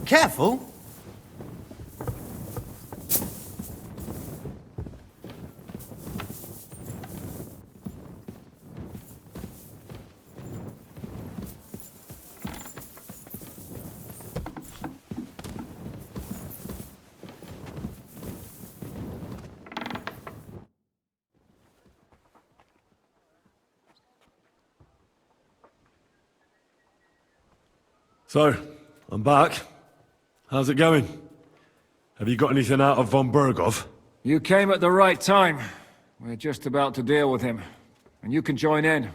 Careful! So, I'm back. How's it going? Have you got anything out of von Bergov? You came at the right time. We're just about to deal with him. And you can join in.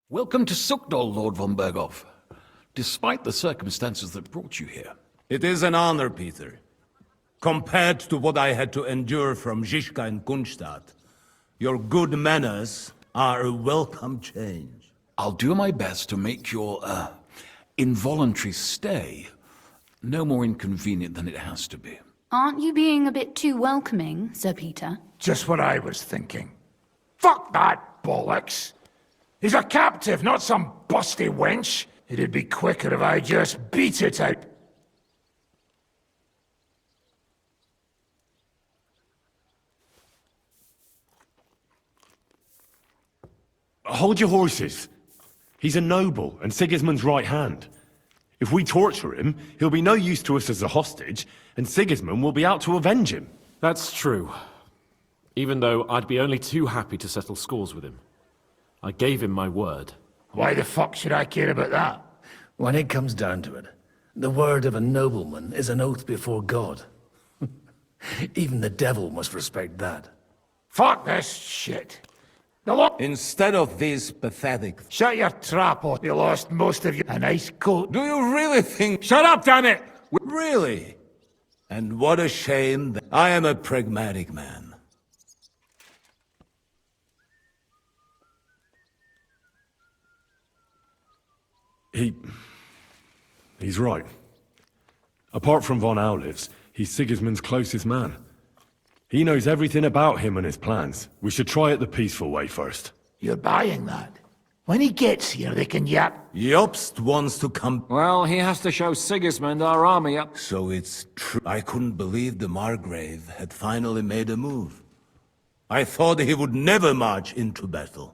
Welcome to Sukdal, Lord von Bergov. Despite the circumstances that brought you here. It is an honor, Peter. Compared to what I had to endure from Zizka and Kunstadt, your good manners are a welcome change. I'll do my best to make your, involuntary stay no more inconvenient than it has to be. Aren't you being a bit too welcoming, Sir Peter? Just what I was thinking. Fuck that bollocks! He's a captive, not some busty wench. It'd be quicker if I just beat it out. Hold your horses. He's a noble and Sigismund's right hand. If we torture him, he'll be no use to us as a hostage, and Sigismund will be out to avenge him. That's true. Even though I'd be only too happy to settle scores with him. I gave him my word. Why the fuck should I care about that? When it comes down to it, the word of a nobleman is an oath before God. Even the devil must respect that. Fuck this shit. Instead of these pathetic... Shut your trap, or you lost most of your nice coat. Do you really think... Shut up, damn it! Really? And what a shame that I am a pragmatic man. He's right. Apart from von Auliv's, he's Sigismund's closest man. He knows everything about him and his plans. We should try it the peaceful way first. You're buying that? When he gets here, they can yap. Jobst wants to come... Well, he has to show Sigismund our army up. So it's true. I couldn't believe the Margrave had finally made a move. I thought he would never march into battle.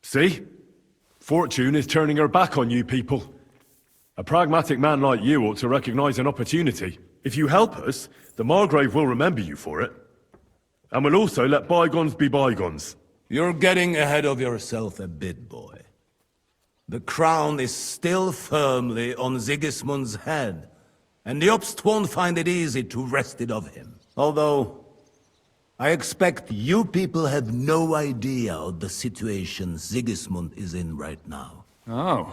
See? Fortune is turning her back on you people. A pragmatic man like you ought to recognize an opportunity. If you help us, the Margrave will remember you for it. And will also let bygones be bygones. You're getting ahead of yourself a bit, boy. The crown is still firmly on Sigismund's head, and Jobst won't find it easy to wrest it of him. Although, I expect you people have no idea of the situation Sigismund is in right now. Oh.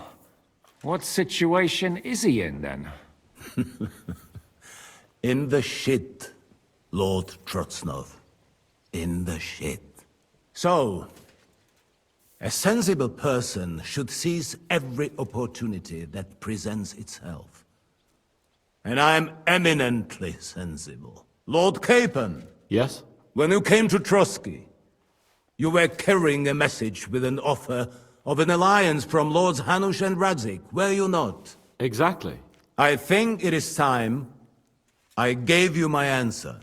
What situation is he in, then? In the shit, Lord Trotznov. In the shit. So, a sensible person should seize every opportunity that presents itself. And I'm eminently sensible. Lord Capon. Yes? When you came to Trotsky, you were carrying a message with an offer of an alliance from Lords Hanush and Radzik, were you not? Exactly. I think it is time I gave you my answer.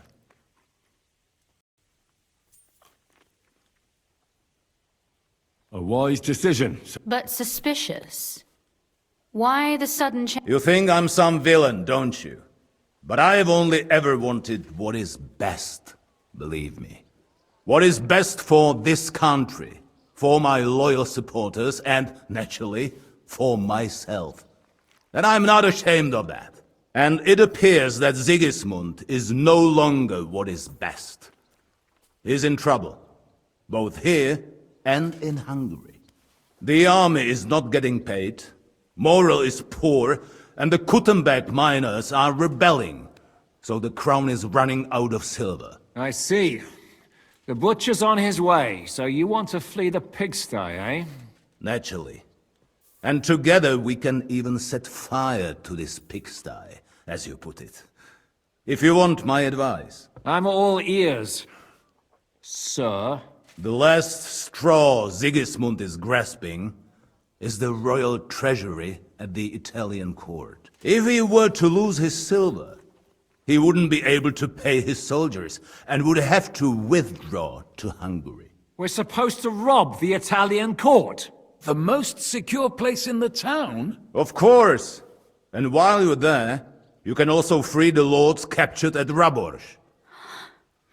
A wise decision. But suspicious. Why the sudden change? You think I'm some villain, don't you? But I have only ever wanted what is best, believe me. What is best for this country, for my loyal supporters, and, naturally, for myself. And I'm not ashamed of that. And it appears that Sigismund is no longer what is best. He's in trouble, both here and in Hungary. The army is not getting paid, morale is poor, and the Kuttenberg miners are rebelling, so the crown is running out of silver. I see. The butcher's on his way, so you want to flee the pigsty, eh? Naturally. And together we can even set fire to this pigsty, as you put it. If you want my advice. I'm all ears. Sir? The last straw Sigismund is grasping is the royal treasury at the Italian court. If he were to lose his silver, he wouldn't be able to pay his soldiers and would have to withdraw to Hungary. We're supposed to rob the Italian court? The most secure place in the town? Of course! And while you're there, you can also free the lords captured at Raborz.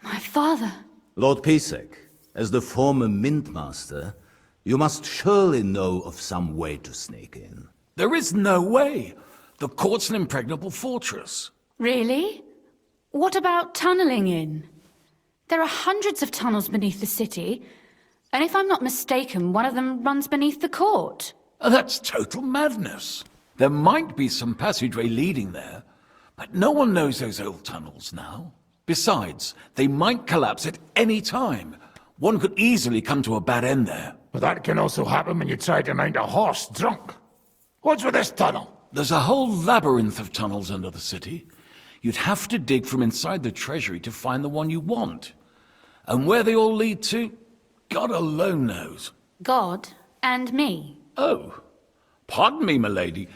My father. Lord Pisek, as the former mintmaster, you must surely know of some way to sneak in. There is no way. The court's an impregnable fortress. Really? What about tunneling in? There are hundreds of tunnels beneath the city, and if I'm not mistaken, one of them runs beneath the court. That's total madness. There might be some passageway leading there, but no one knows those old tunnels now. Besides, they might collapse at any time. One could easily come to a bad end there. But that can also happen when you try to mount a horse drunk. What's with this tunnel? There's a whole labyrinth of tunnels under the city. You'd have to dig from inside the treasury to find the one you want. And where they all lead to, God alone knows. God and me. Oh, pardon me, milady,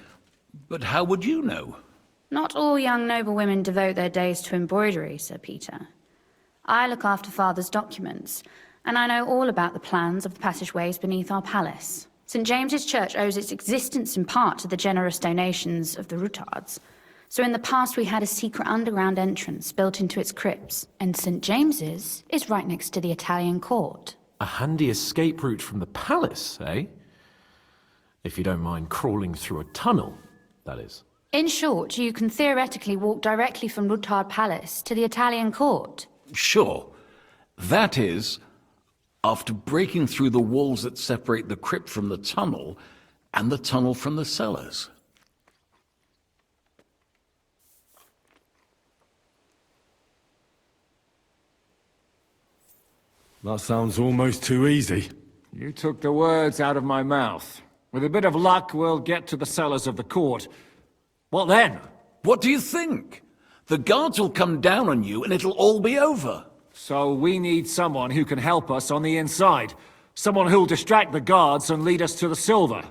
but how would you know? Not all young noblewomen devote their days to embroidery, Sir Peter. I look after Father's documents, and I know all about the plans of the passageways beneath our palace. St. James's Church owes its existence in part to the generous donations of the Routards. So in the past we had a secret underground entrance built into its crypts, and St. James's is right next to the Italian court. A handy escape route from the palace, eh? If you don't mind crawling through a tunnel, that is. In short, you can theoretically walk directly from Routard Palace to the Italian court. Sure. That is, after breaking through the walls that separate the crypt from the tunnel, and the tunnel from the cellars. That sounds almost too easy. You took the words out of my mouth. With a bit of luck, we'll get to the cellars of the court. What then? What do you think? The guards will come down on you and it'll all be over. So we need someone who can help us on the inside. Someone who'll distract the guards and lead us to the silver.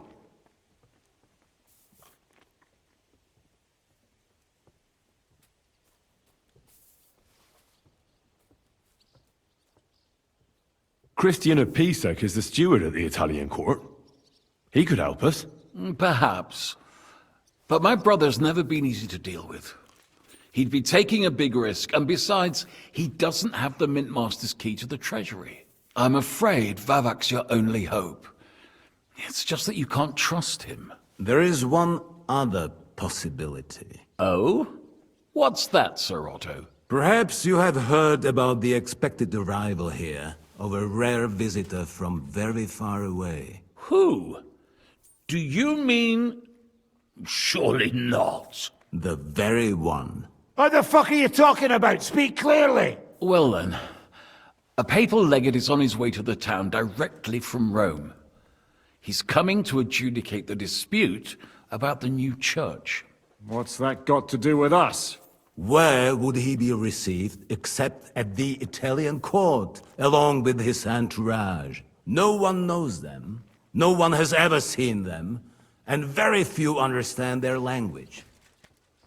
Christian of Pisek is the steward at the Italian court. He could help us. Perhaps. But my brother's never been easy to deal with. He'd be taking a big risk, and besides, he doesn't have the Mintmaster's key to the treasury. I'm afraid Vavak's your only hope. It's just that you can't trust him. There is one other possibility. Oh? What's that, Sir Otto? Perhaps you have heard about the expected arrival here of a rare visitor from very far away. Who? Do you mean... Surely not. The very one. What the fuck are you talking about? Speak clearly! Well then, a papal legate is on his way to the town directly from Rome. He's coming to adjudicate the dispute about the new church. What's that got to do with us? Where would he be received except at the Italian court, along with his entourage? No one knows them, no one has ever seen them, and very few understand their language.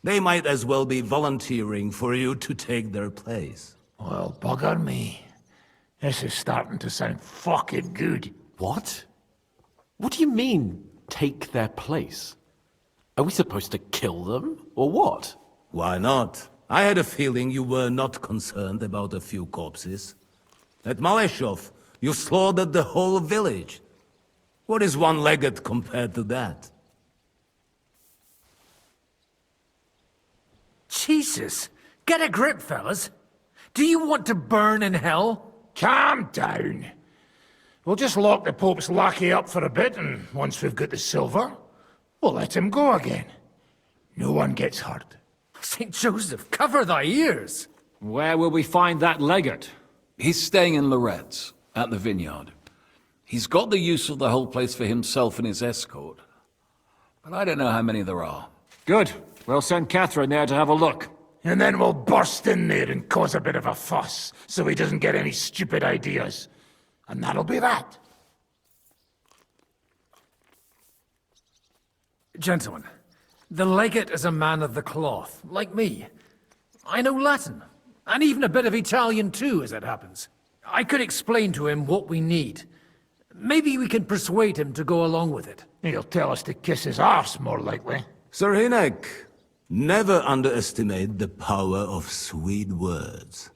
They might as well be volunteering for you to take their place. Well, bugger me. This is starting to sound fucking good. What? What do you mean, take their place? Are we supposed to kill them, or what? Why not? I had a feeling you were not concerned about a few corpses. At Maleshov, you slaughtered the whole village. What is one legate compared to that? Jesus! Get a grip, fellas! Do you want to burn in hell? Calm down. We'll just lock the Pope's lackey up for a bit, and once we've got the silver, we'll let him go again. No one gets hurt. St. Joseph, cover thy ears! Where will we find that legate? He's staying in Loretz, at the vineyard. He's got the use of the whole place for himself and his escort. But I don't know how many there are. Good. We'll send Catherine there to have a look. And then we'll burst in there and cause a bit of a fuss, so he doesn't get any stupid ideas. And that'll be that. Gentlemen, the legate is a man of the cloth, like me. I know Latin, and even a bit of Italian too, as it happens. I could explain to him what we need. Maybe we can persuade him to go along with it. He'll tell us to kiss his arse, more likely. Sir Hinek, never underestimate the power of sweet words.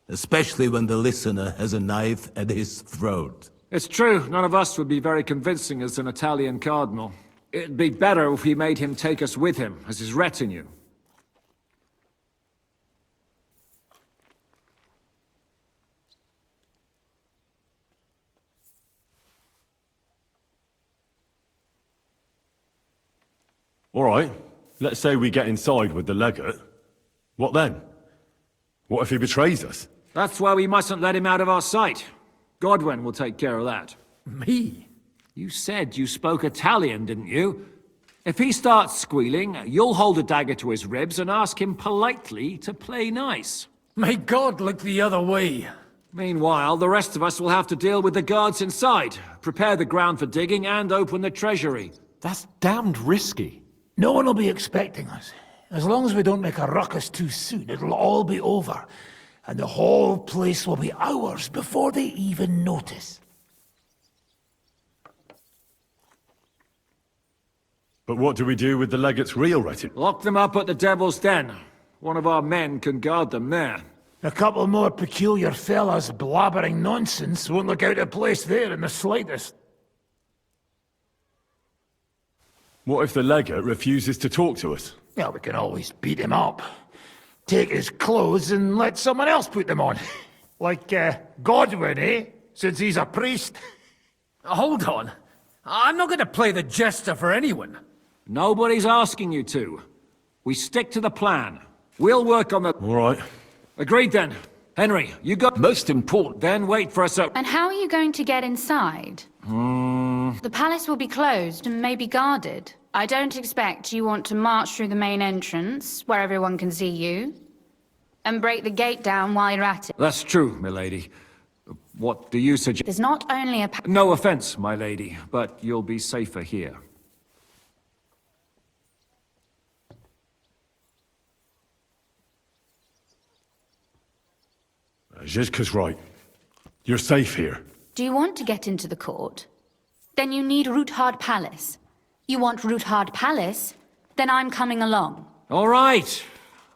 Especially when the listener has a knife at his throat. It's true, none of us would be very convincing as an Italian cardinal. It'd be better if we made him take us with him, as his retinue. All right, let's say we get inside with the legate. What then? What if he betrays us? That's why we mustn't let him out of our sight. Godwin will take care of that. Me? You said you spoke Italian, didn't you? If he starts squealing, you'll hold a dagger to his ribs and ask him politely to play nice. May God look the other way. Meanwhile, the rest of us will have to deal with the guards inside, prepare the ground for digging, and open the treasury. That's damned risky. No one will be expecting us. As long as we don't make a ruckus too soon, it'll all be over. And the whole place will be ours before they even notice. But what do we do with the legate's real retinue? Lock them up at the Devil's Den. One of our men can guard them there. A couple more peculiar fellas blabbering nonsense won't look out of place there in the slightest. What if the legate refuses to talk to us? Well, we can always beat him up. Take his clothes and let someone else put them on. Like, Godwin, eh? Since he's a priest. Hold on. I'm not going to play the jester for anyone. Nobody's asking you to. We stick to the plan. We'll work on the... All right. Agreed then. Henry, you go... Most important. Then wait for us up... And how are you going to get inside? The palace will be closed and may be guarded. I don't expect you want to march through the main entrance, where everyone can see you, and break the gate down while you're at it. That's true, milady. What do you suggest? There's not only a... No offense, my lady, but you'll be safer here. Zhizka's right. You're safe here. Do you want to get into the court? Then you need Ruthard Palace. You want Ruthard Palace? Then I'm coming along. All right.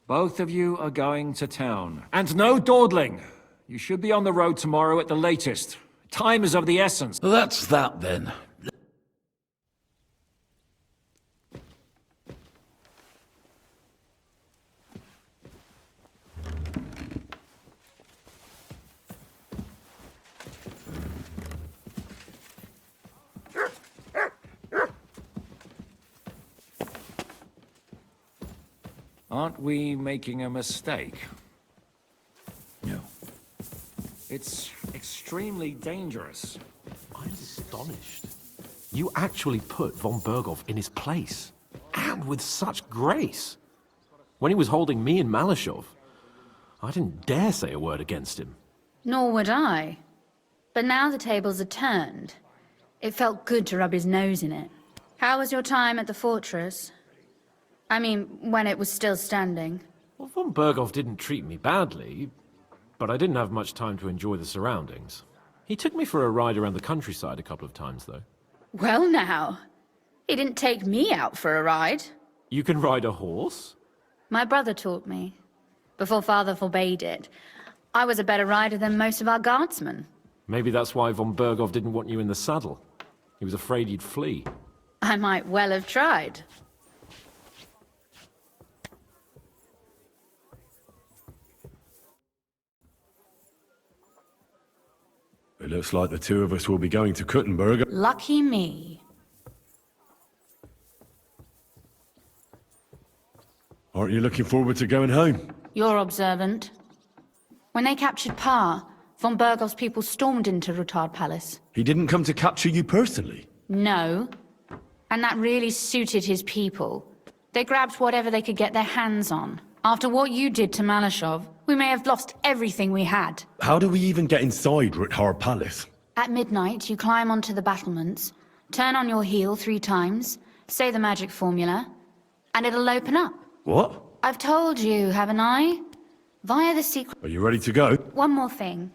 Both of you are going to town. And no dawdling. You should be on the road tomorrow at the latest. Time is of the essence. That's that then. Aren't we making a mistake? No. It's extremely dangerous. I'm astonished. You actually put von Berghoff in his place. And with such grace. When he was holding me and Malashov, I didn't dare say a word against him. Nor would I. But now the tables are turned. It felt good to rub his nose in it. How was your time at the fortress? I mean, when it was still standing. Well, von Berghoff didn't treat me badly, but I didn't have much time to enjoy the surroundings. He took me for a ride around the countryside a couple of times, though. Well now, he didn't take me out for a ride. You can ride a horse? My brother taught me, before father forbade it. I was a better rider than most of our guardsmen. Maybe that's why von Berghoff didn't want you in the saddle. He was afraid you'd flee. I might well have tried. It looks like the two of us will be going to Kuttenberg. Lucky me. Aren't you looking forward to going home? You're observant. When they captured Pa, von Berghoff's people stormed into Ruthard Palace. He didn't come to capture you personally. No. And that really suited his people. They grabbed whatever they could get their hands on. After what you did to Malashov, we may have lost everything we had. How do we even get inside Rithar Palace? At midnight, you climb onto the battlements, turn on your heel 3 times, say the magic formula, and it'll open up. What? I've told you, haven't I? Via the secret... Are you ready to go? One more thing.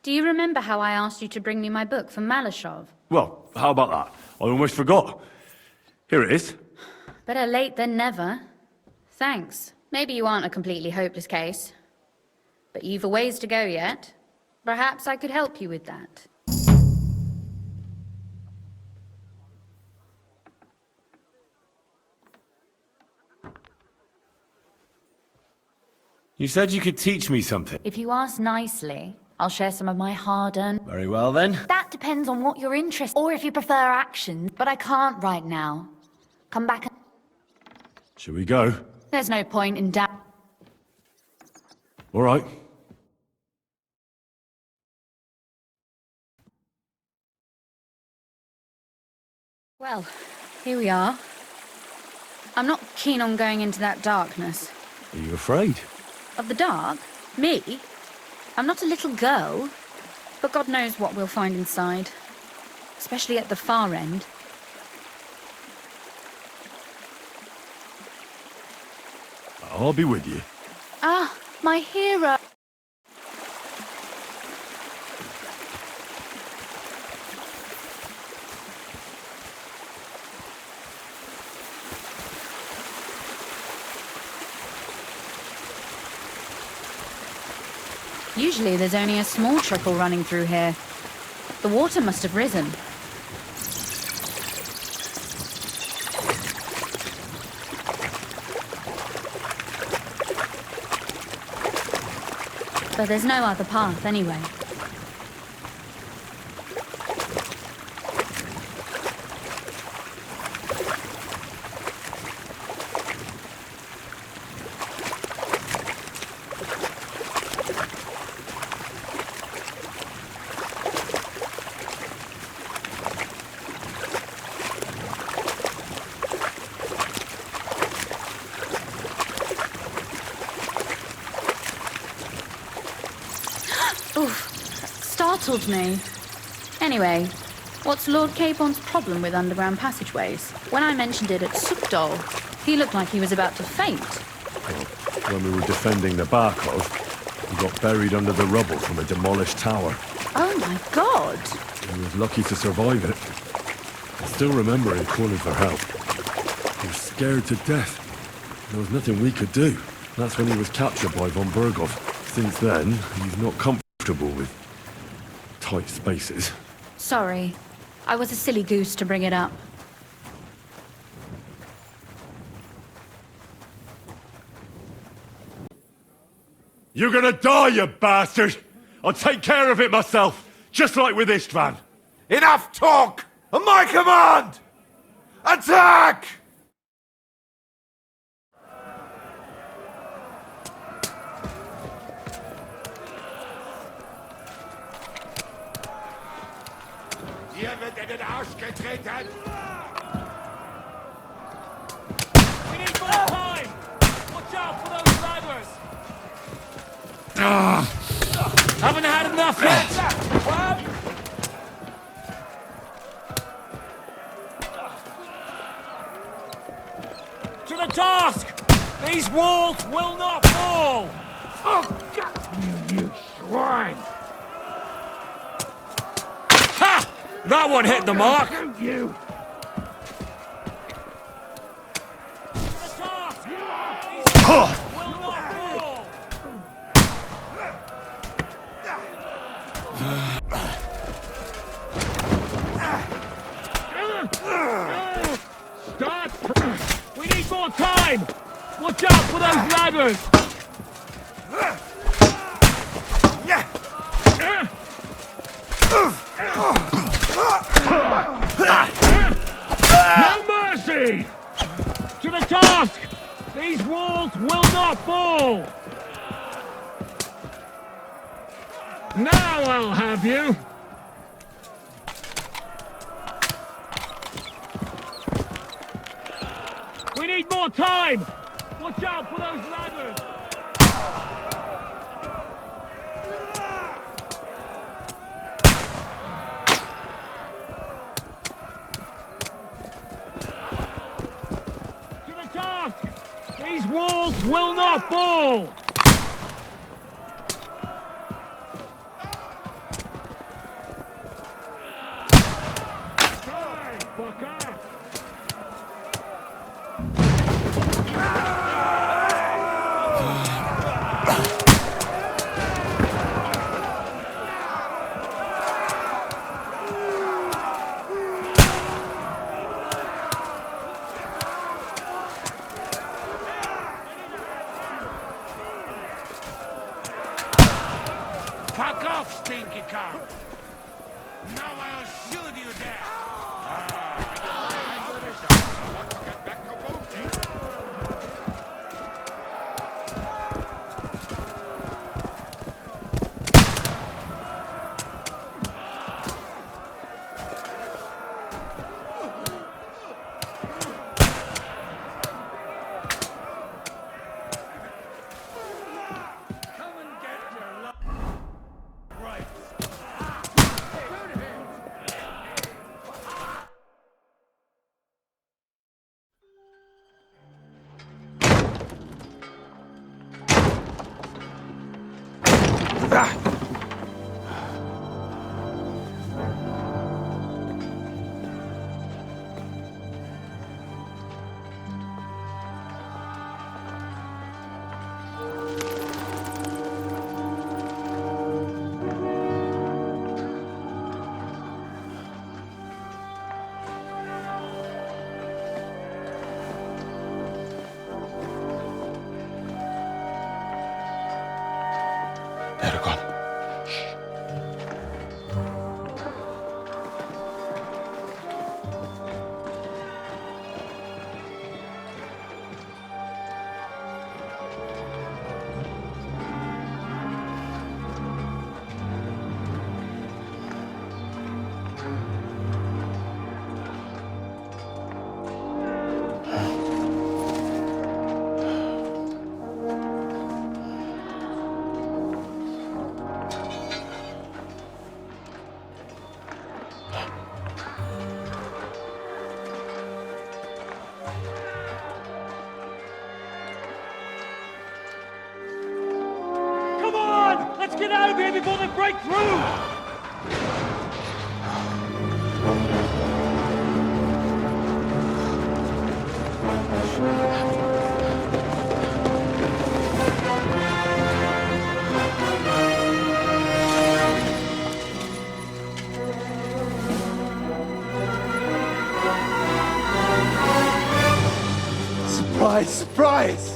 Do you remember how I asked you to bring me my book from Malashov? Well, how about that? I almost forgot. Here it is. Better late than never. Thanks. Maybe you aren't a completely hopeless case. But you've a ways to go yet. Perhaps I could help you with that. You said you could teach me something. If you ask nicely, I'll share some of my hard-earned... Very well then. That depends on what you're interested in, or if you prefer action, but I can't right now. Come back and... Shall we go? There's no point in doubt. All right. Well, here we are. I'm not keen on going into that darkness. Are you afraid? Of the dark? Me? I'm not a little girl, but God knows what we'll find inside. Especially at the far end. I'll be with you. Ah, my hero! Usually there's only a small trickle running through here. The water must have risen. But there's no other path anyway. Startled me. Anyway, what's Lord Capon's problem with underground passageways? When I mentioned it at Sukdol, he looked like he was about to faint. Well, when we were defending the Barkov, he got buried under the rubble from a demolished tower. Oh my god! He was lucky to survive it. I still remember him calling for help. He was scared to death. There was nothing we could do. That's when he was captured by von Bergov. Since then, he's not comfortable with tight spaces. Sorry. I was a silly goose to bring it up. You're gonna die, you bastard! I'll take care of it myself, just like with Istvan. Enough talk! On my command! Attack! Hier wird in den Arsch getreten! We need more time! Watch out for those ladders! Haven't had enough yet! To the task! These walls will not fall! Oh, God! You swine! Ha! That one hit the mark! You! To the task! These walls will not fall! Start! We need more time! Watch out for those ladders! No mercy! To the task! These walls will not fall! Now I'll have you! We need more time! Watch out for those ladders! To the task! These walls will not fall! Fuck off, stinky cow! Now I'll shoot you dead! They're gone. Come on! Let's get out of here before they break through! Surprise, surprise!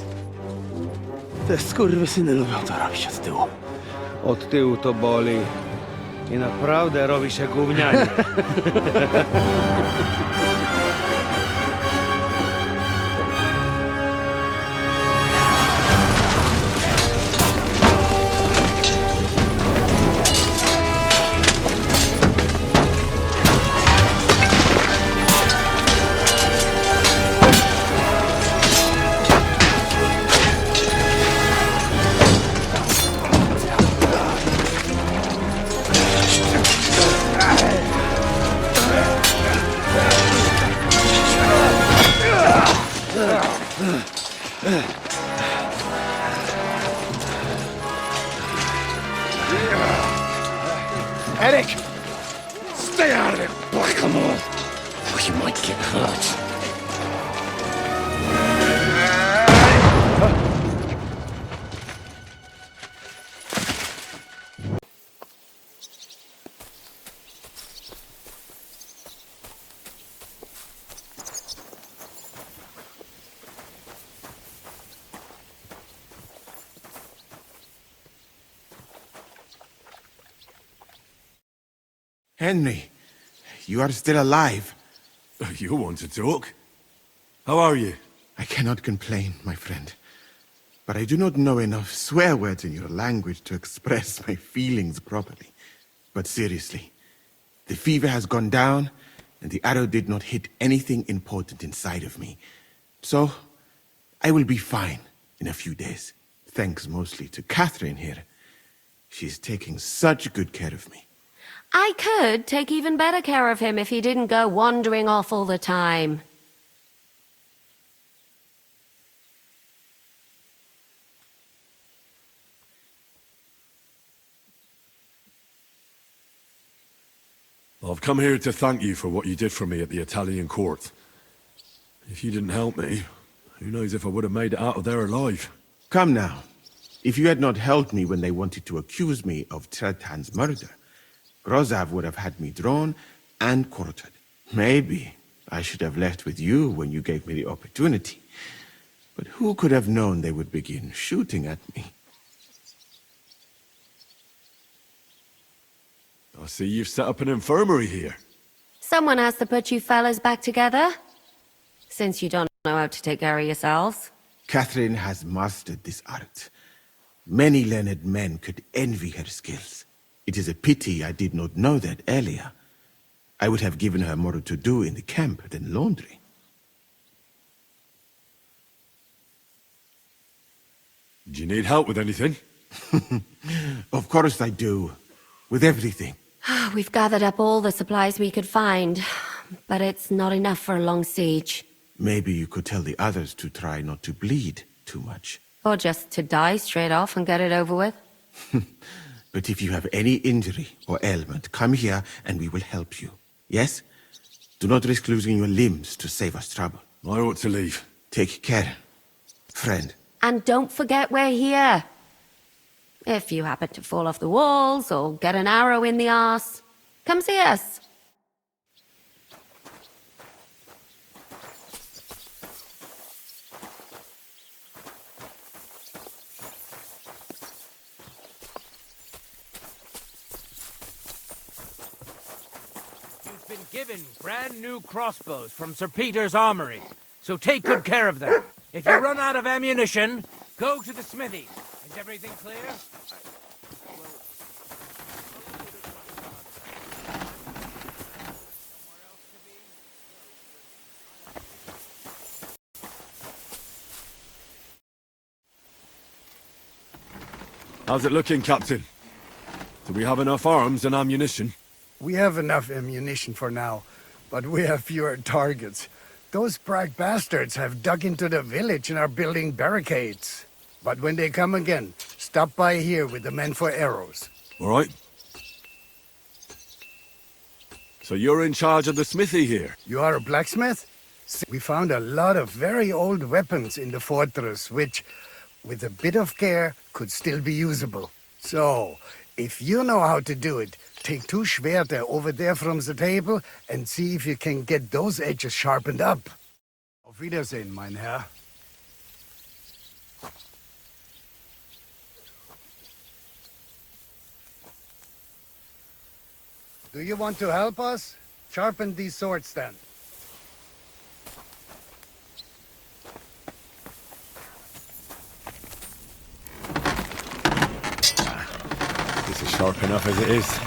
Te skurwysyny lubią to robić od tyłu. Od tyłu to boli. I naprawdę robi się gównianie. Eric! Stay out of it, blackamoor! Or you might get hurt. Henry, you are still alive. You want to talk? How are you? I cannot complain, my friend. But I do not know enough swear words in your language to express my feelings properly. But seriously, the fever has gone down, and the arrow did not hit anything important inside of me. So, I will be fine in a few days. Thanks mostly to Catherine here. She's taking such good care of me. I could take even better care of him if he didn't go wandering off all the time. I've come here to thank you for what you did for me at the Italian court. If you didn't help me, who knows if I would have made it out of there alive. Come now. If you had not helped me when they wanted to accuse me of Tretan's murder, Grozav would have had me drawn and quartered. Maybe I should have left with you when you gave me the opportunity. But who could have known they would begin shooting at me? I see you've set up an infirmary here. Someone has to put you fellas back together. Since you don't know how to take care of yourselves. Catherine has mastered this art. Many learned men could envy her skills. It is a pity I did not know that earlier. I would have given her more to do in the camp than laundry. Do you need help with anything? Of course I do. With everything. We've gathered up all the supplies we could find, but it's not enough for a long siege. Maybe you could tell the others to try not to bleed too much. Or just to die straight off and get it over with. But if you have any injury or ailment, come here and we will help you. Yes? Do not risk losing your limbs to save us trouble. I ought to leave. Take care, friend. And don't forget we're here. If you happen to fall off the walls or get an arrow in the arse, come see us. You've been given brand new crossbows from Sir Peter's armory, so take good care of them. If you run out of ammunition, go to the smithy. Is everything clear? How's it looking, Captain? Do we have enough arms and ammunition? We have enough ammunition for now, but we have fewer targets. Those Prague bastards have dug into the village and are building barricades. But when they come again, stop by here with the men for arrows. All right. So you're in charge of the smithy here? You are a blacksmith? We found a lot of very old weapons in the fortress, which, with a bit of care, could still be usable. So, if you know how to do it, take 2 Schwerter over there from the table and see if you can get those edges sharpened up. Auf Wiedersehen, mein Herr. Do you want to help us? Sharpen these swords then. This is sharp enough as it is.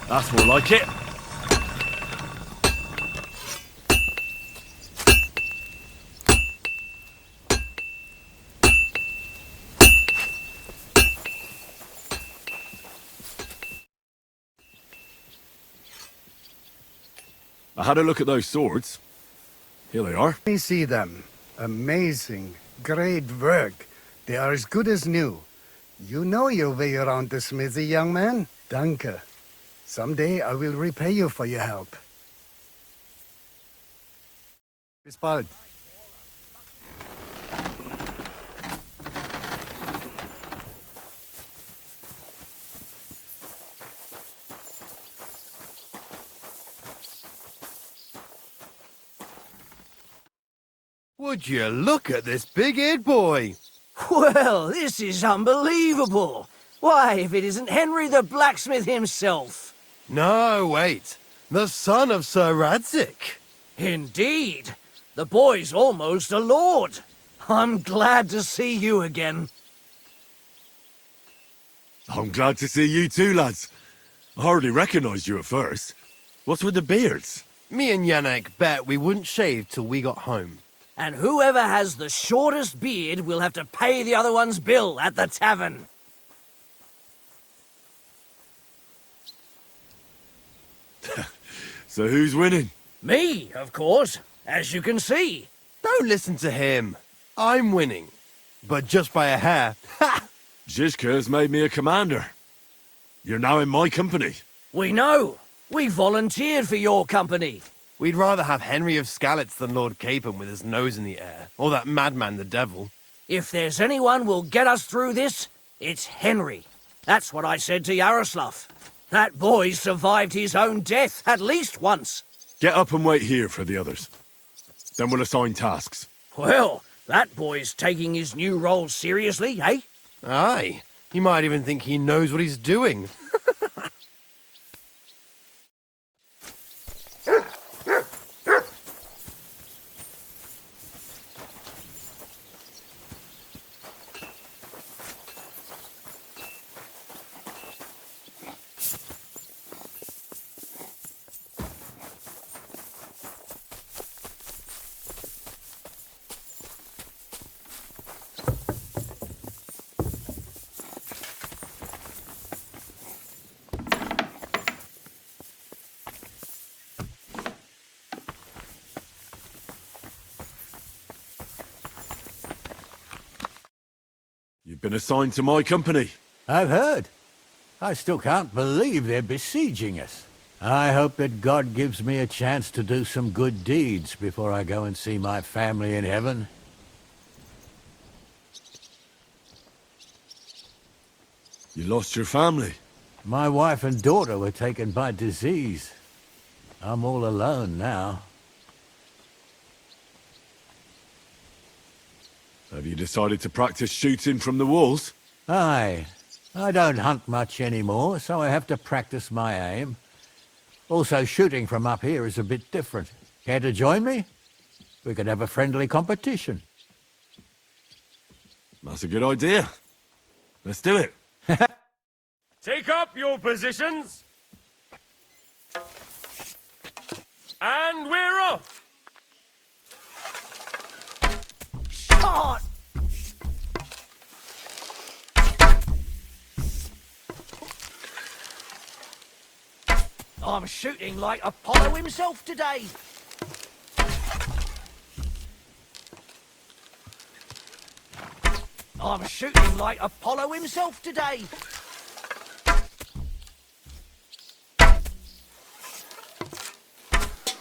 That's more like it. I had a look at those swords. Here they are. Let me see them. Amazing. Great work. They are as good as new. You know your way around the smithy, young man. Danke. Someday I will repay you for your help. Bis bald. Would you look at this big-eared boy? Well, this is unbelievable. Why, if it isn't Henry the blacksmith himself. No, wait. The son of Sir Radzik. Indeed. The boy's almost a lord. I'm glad to see you again. I'm glad to see you too, lads. I hardly recognised you at first. What's with the beards? Me and Yannick bet we wouldn't shave till we got home. And whoever has the shortest beard will have to pay the other one's bill at the tavern. So who's winning? Me, of course, as you can see. Don't listen to him. I'm winning. But just by a hair. Ha! Zizka's made me a commander. You're now in my company. We know. We volunteered for your company. We'd rather have Henry of Skalitz than Lord Capon with his nose in the air, or that madman the devil. If there's anyone will get us through this, it's Henry. That's what I said to Yaroslav. That boy survived his own death at least once. Get up and wait here for the others. Then we'll assign tasks. Well, that boy's taking his new role seriously, eh? Aye. He might even think he knows what he's doing. You've been assigned to my company. I've heard. I still can't believe they're besieging us. I hope that God gives me a chance to do some good deeds before I go and see my family in heaven. You lost your family? My wife and daughter were taken by disease. I'm all alone now. Have you decided to practice shooting from the walls? Aye. I don't hunt much anymore, so I have to practice my aim. Also, shooting from up here is a bit different. Care to join me? We could have a friendly competition. That's a good idea. Let's do it. Take up your positions. And we're off. Shot! I'm shooting like Apollo himself today. I'm shooting like Apollo himself today.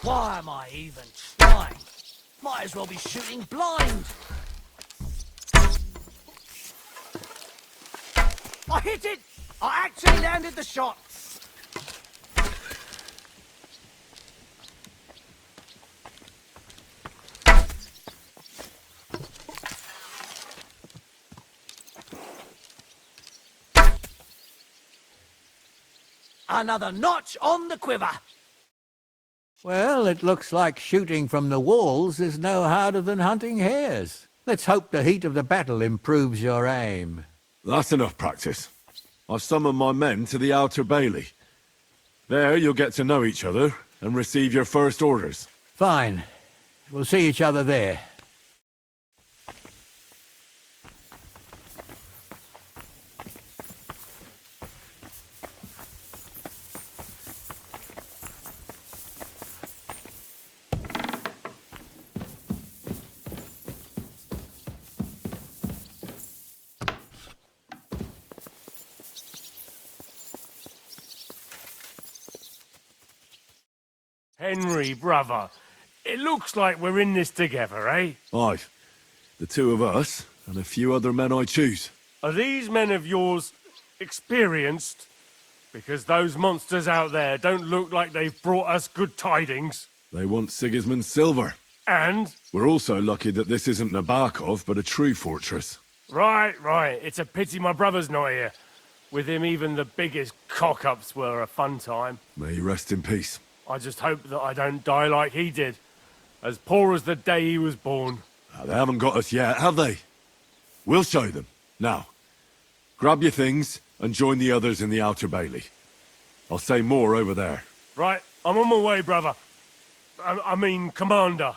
Why am I even trying? Might as well be shooting blind. I hit it! I actually landed the shot. Another notch on the quiver. Well, it looks like shooting from the walls is no harder than hunting hares. Let's hope the heat of the battle improves your aim. That's enough practice. I've summoned my men to the outer bailey. There, you'll get to know each other and receive your first orders. Fine. We'll see each other there. Henry, brother, it looks like we're in this together, eh? Aye. The two of us, and a few other men I choose. Are these men of yours experienced? Because those monsters out there don't look like they've brought us good tidings. They want Sigismund's silver. And? We're also lucky that this isn't Nabokov, but a true fortress. Right. It's a pity my brother's not here. With him, even the biggest cock-ups were a fun time. May he rest in peace. I just hope that I don't die like he did. As poor as the day he was born. They haven't got us yet, have they? We'll show them. Now, grab your things and join the others in the Outer Bailey. I'll say more over there. Right, I'm on my way, brother. I mean, Commander.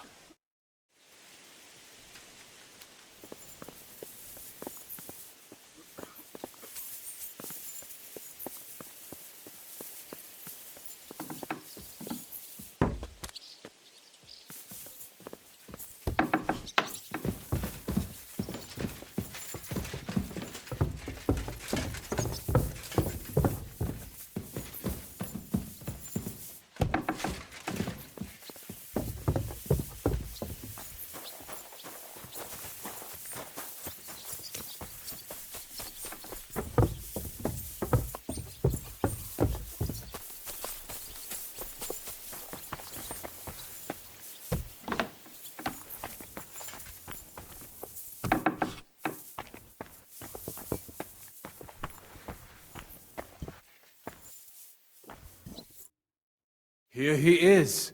Here he is,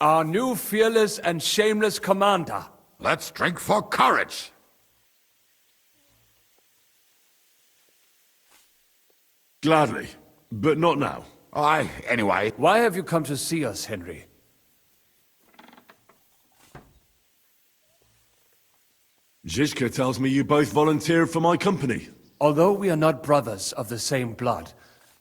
our new fearless and shameless commander. Let's drink for courage. Gladly, but not now. Aye, anyway. Why have you come to see us, Henry? Zizka tells me you both volunteered for my company. Although we are not brothers of the same blood,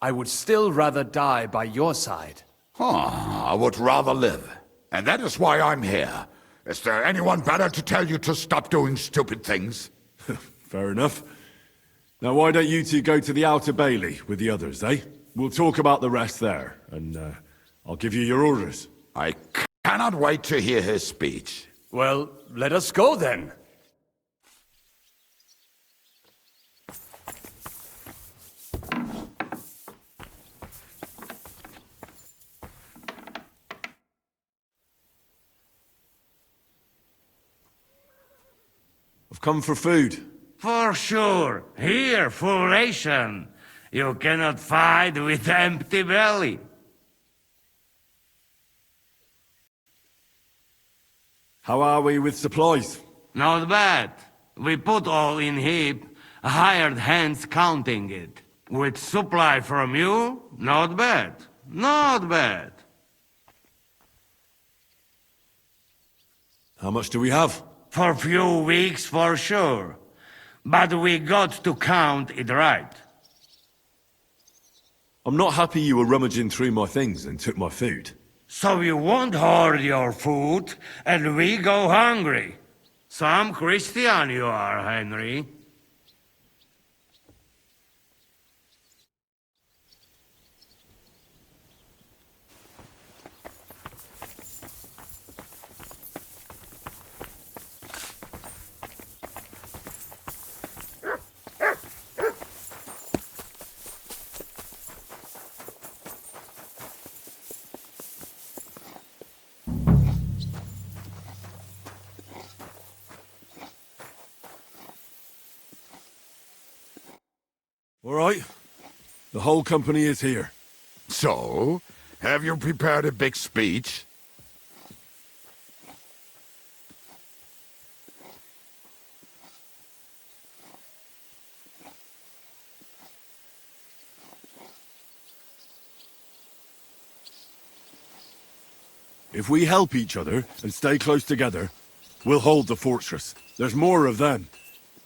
I would still rather die by your side. I would rather live. And that is why I'm here. Is there anyone better to tell you to stop doing stupid things? Fair enough. Now why don't you two go to the Outer Bailey with the others, eh? We'll talk about the rest there, and I'll give you your orders. I cannot wait to hear his speech. Well, let us go then. I've come for food. For sure. Here, full ration. You cannot fight with empty belly. How are we with supplies? Not bad. We put all in heap, hired hands counting it. With supply from you, not bad. Not bad. How much do we have? For few weeks, for sure. But we got to count it right. I'm not happy you were rummaging through my things and took my food. So you won't hoard your food, and we go hungry. Some Christian you are, Henry. All right. The whole company is here. So, have you prepared a big speech? If we help each other and stay close together, we'll hold the fortress. There's more of them,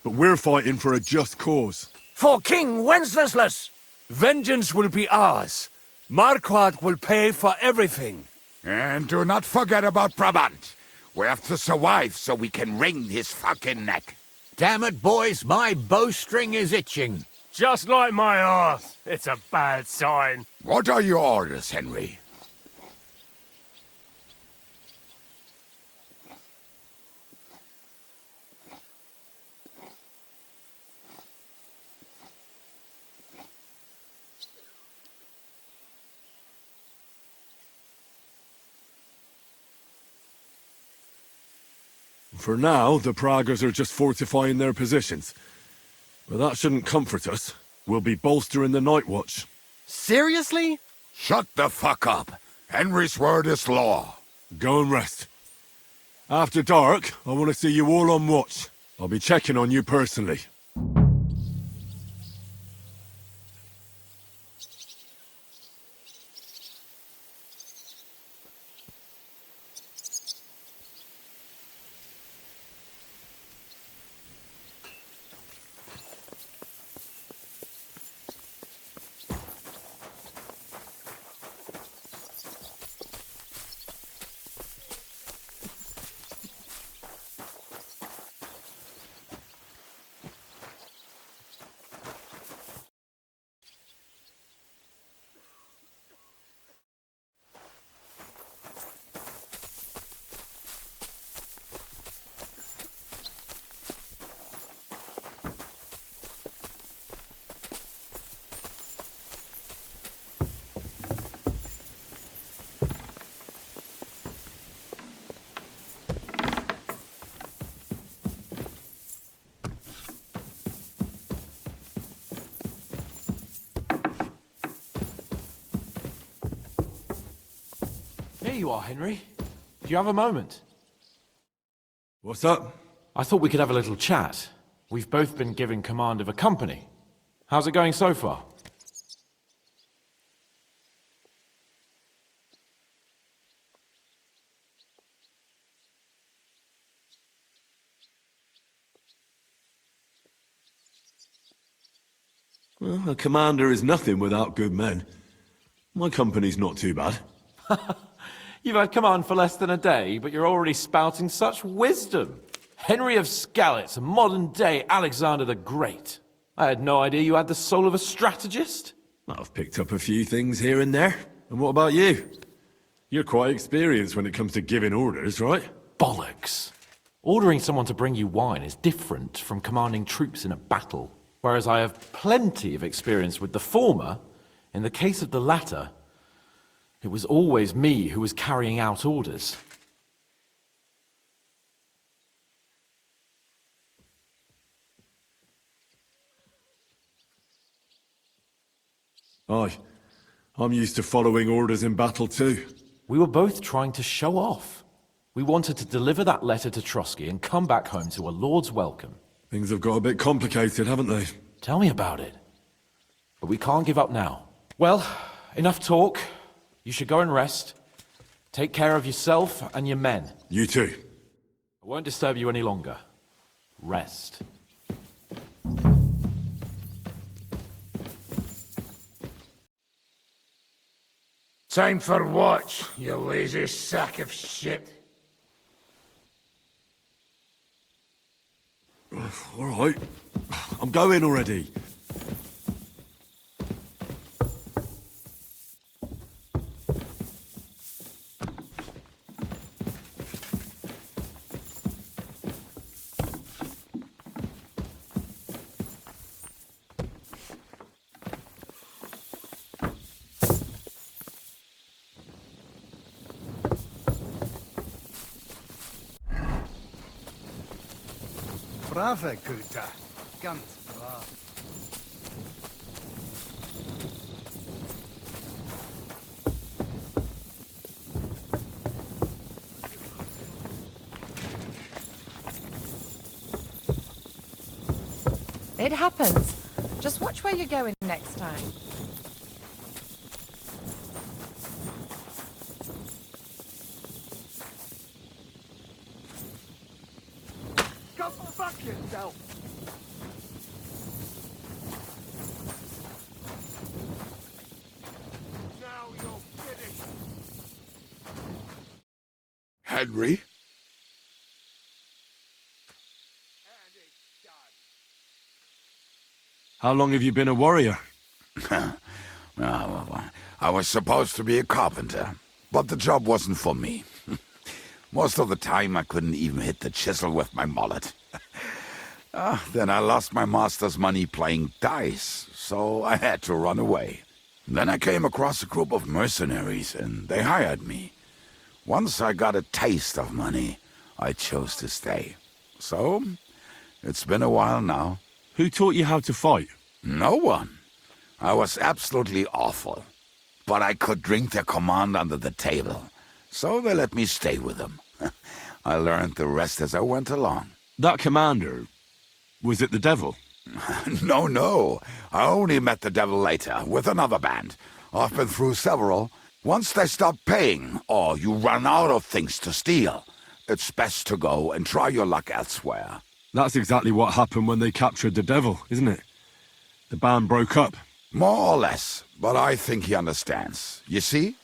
but we're fighting for a just cause. For King Wenceslas! Vengeance will be ours. Marquardt will pay for everything. And do not forget about Brabant. We have to survive so we can wring his fucking neck. Damn it, boys, my bowstring is itching. Just like my arse. It's a bad sign. What are your orders, Henry? For now, the Pragas are just fortifying their positions. But that shouldn't comfort us. We'll be bolstering the Night Watch. Seriously? Shut the fuck up. Henry's word is law. Go and rest. After dark, I want to see you all on watch. I'll be checking on you personally. Here you are, Henry. Do you have a moment? What's up? I thought we could have a little chat. We've both been given command of a company. How's it going so far? Well, a commander is nothing without good men. My company's not too bad. You've had command for less than a day, but you're already spouting such wisdom. Henry of Skalitz, a modern-day Alexander the Great. I had no idea you had the soul of a strategist. I've picked up a few things here and there. And what about you? You're quite experienced when it comes to giving orders, right? Bollocks. Ordering someone to bring you wine is different from commanding troops in a battle. Whereas I have plenty of experience with the former, in the case of the latter, it was always me who was carrying out orders. Aye. I'm used to following orders in battle too. We were both trying to show off. We wanted to deliver that letter to Trotsky and come back home to a lord's welcome. Things have got a bit complicated, haven't they? Tell me about it. But we can't give up now. Well, enough talk. You should go and rest. Take care of yourself and your men. You too. I won't disturb you any longer. Rest. Time for watch, you lazy sack of shit. All right. I'm going already. Brave, Kuta. Ganz brav. It happens. Just watch where you're going next time. Go fuck yourself! Now you're finished! Henry? How long have you been a warrior? I was supposed to be a carpenter, but the job wasn't for me. Most of the time I couldn't even hit the chisel with my mallet. Then I lost my master's money playing dice, so I had to run away. Then I came across a group of mercenaries, and they hired me. Once I got a taste of money, I chose to stay. So, it's been a while now. Who taught you how to fight? No one. I was absolutely awful. But I could drink their command under the table, so they let me stay with them. I learned the rest as I went along. That commander, was it the devil? No. I only met the devil later, with another band. I've been through several. Once they stop paying, or you run out of things to steal, it's best to go and try your luck elsewhere. That's exactly what happened when they captured the devil, isn't it? The band broke up. More or less, but I think he understands. You see?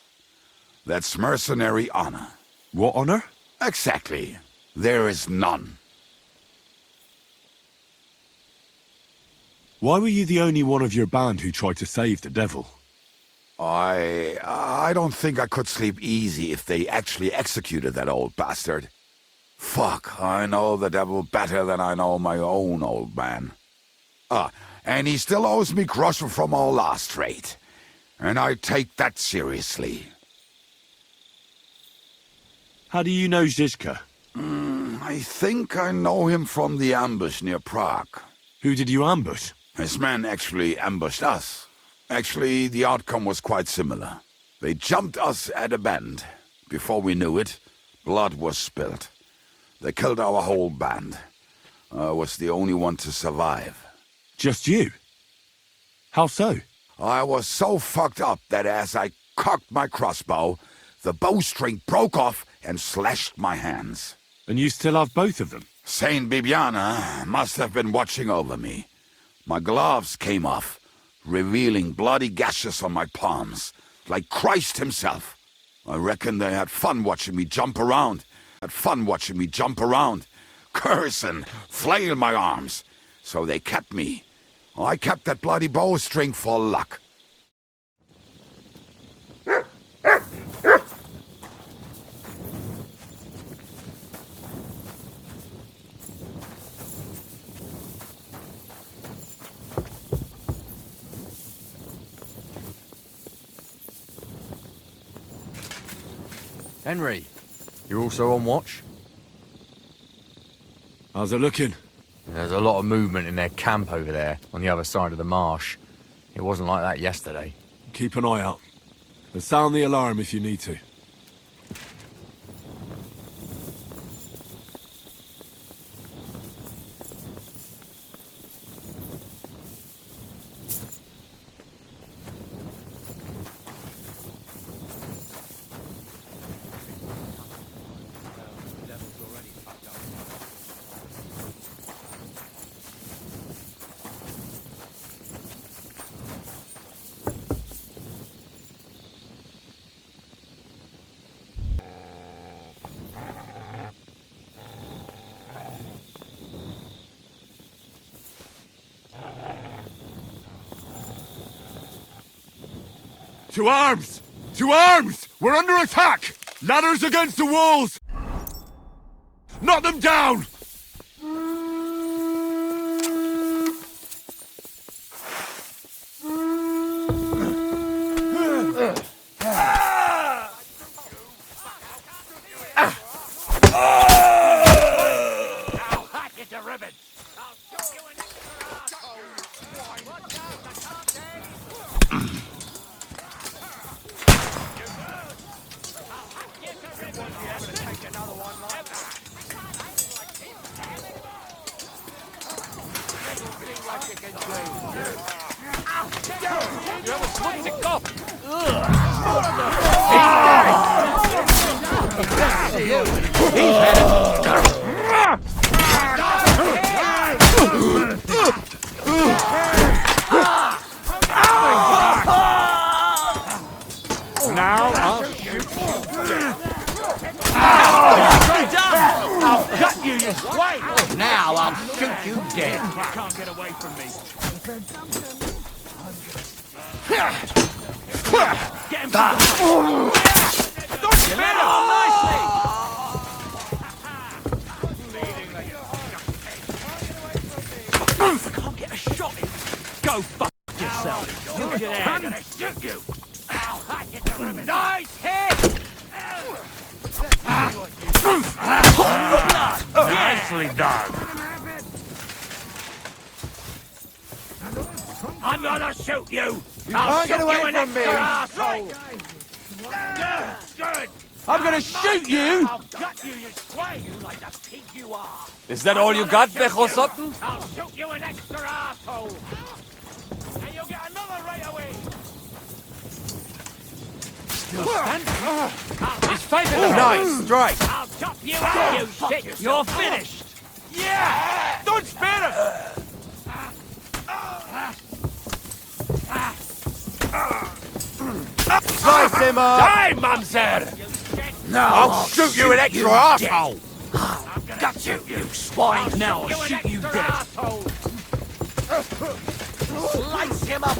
That's mercenary honor. What honor? Exactly. There is none. Why were you the only one of your band who tried to save the devil? I don't think I could sleep easy if they actually executed that old bastard. Fuck, I know the devil better than I know my own old man. And he still owes me groschen from our last trade. And I take that seriously. How do you know Zizka? I think I know him from the ambush near Prague. Who did you ambush? His men actually ambushed us. Actually, the outcome was quite similar. They jumped us at a bend. Before we knew it, blood was spilled. They killed our whole band. I was the only one to survive. Just you? How so? I was so fucked up that as I cocked my crossbow, the bowstring broke off and slashed my hands. And you still have both of them? Saint Bibiana must have been watching over me. My gloves came off, revealing bloody gashes on my palms, like Christ himself. I reckon they had fun watching me jump around. Curse and flail my arms. So they kept me. I kept that bloody bowstring for luck. Henry, you're also on watch? How's it looking? There's a lot of movement in their camp over there, on the other side of the marsh. It wasn't like that yesterday. Keep an eye out. And sound the alarm if you need to. To arms! To arms! We're under attack! Ladders against the walls! Knock them down! Wait! Now I'll shoot you dead. You can't get away from me. Get him back! Don't spin him! Nicely! I can't get a shot in. Go fuck yourself. You get out. I'm gonna shoot you. Nice hit! Nicely done. I'm gonna shoot you! can't get away from me. Asshole! Good! I'm gonna shoot you! I'll gut you, you swine, you like the pig you are! Is that all you got, Bejo Sutton? I'll shoot you an extra asshole! And you'll get another right away! Still standing? He's fighting the Nice strike. I'll chop you out, you shit! You're finished! Yeah! Don't spare him! Slice him up. Die, Mamzer! I'll shoot you an extra asshole. Got you, you swine! Now I'll shoot you dead! Slice him up!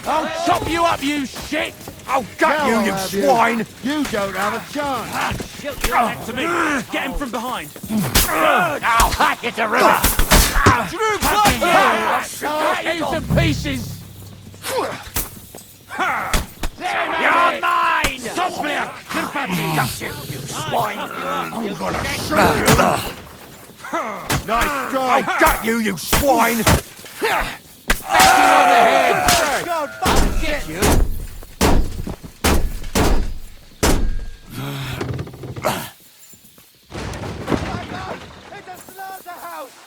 I'll chop you up, you shit! I'll gut you, you swine. You don't have a chance. Shoot you next to me! Get him from behind! I'll hack it to ribbons. True blood! Into pieces! You're mine! Softly! Got you, you swine! I'm gonna shoot you. Nice try. I'll gut you, you swine. Back you on the head. God, fuck get you. It's a slaughterhouse!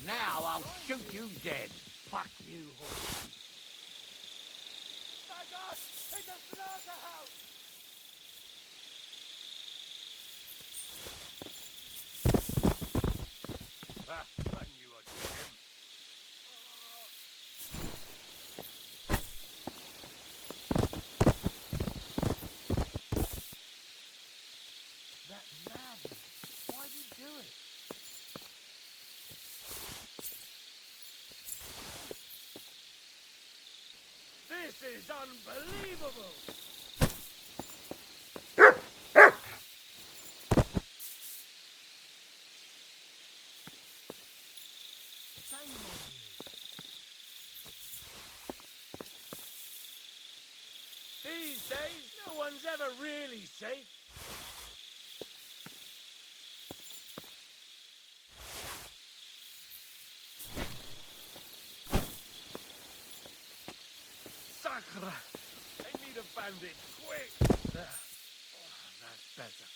Now I'll shoot you dead. Fuck you. My God! It's a slaughterhouse! That madness. Why'd you do it? This is unbelievable! These days, no one's ever really safe. Sacre! I need a bandage, quick! There. Oh, that's better.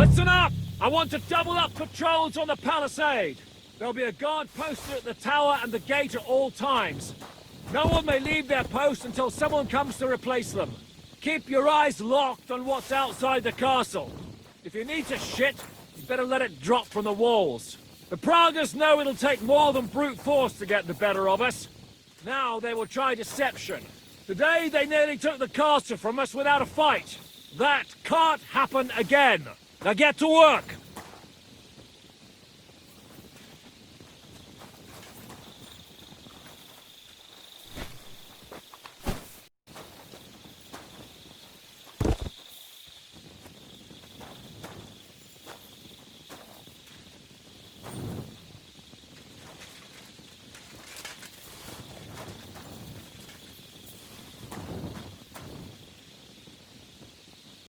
Listen up! I want to double up patrols on the palisade. There'll be a guard posted at the tower and the gate at all times. No one may leave their post until someone comes to replace them. Keep your eyes locked on what's outside the castle. If you need to shit, you better let it drop from the walls. The Pragas know it'll take more than brute force to get the better of us. Now they will try deception. Today they nearly took the castle from us without a fight. That can't happen again. Now get to work!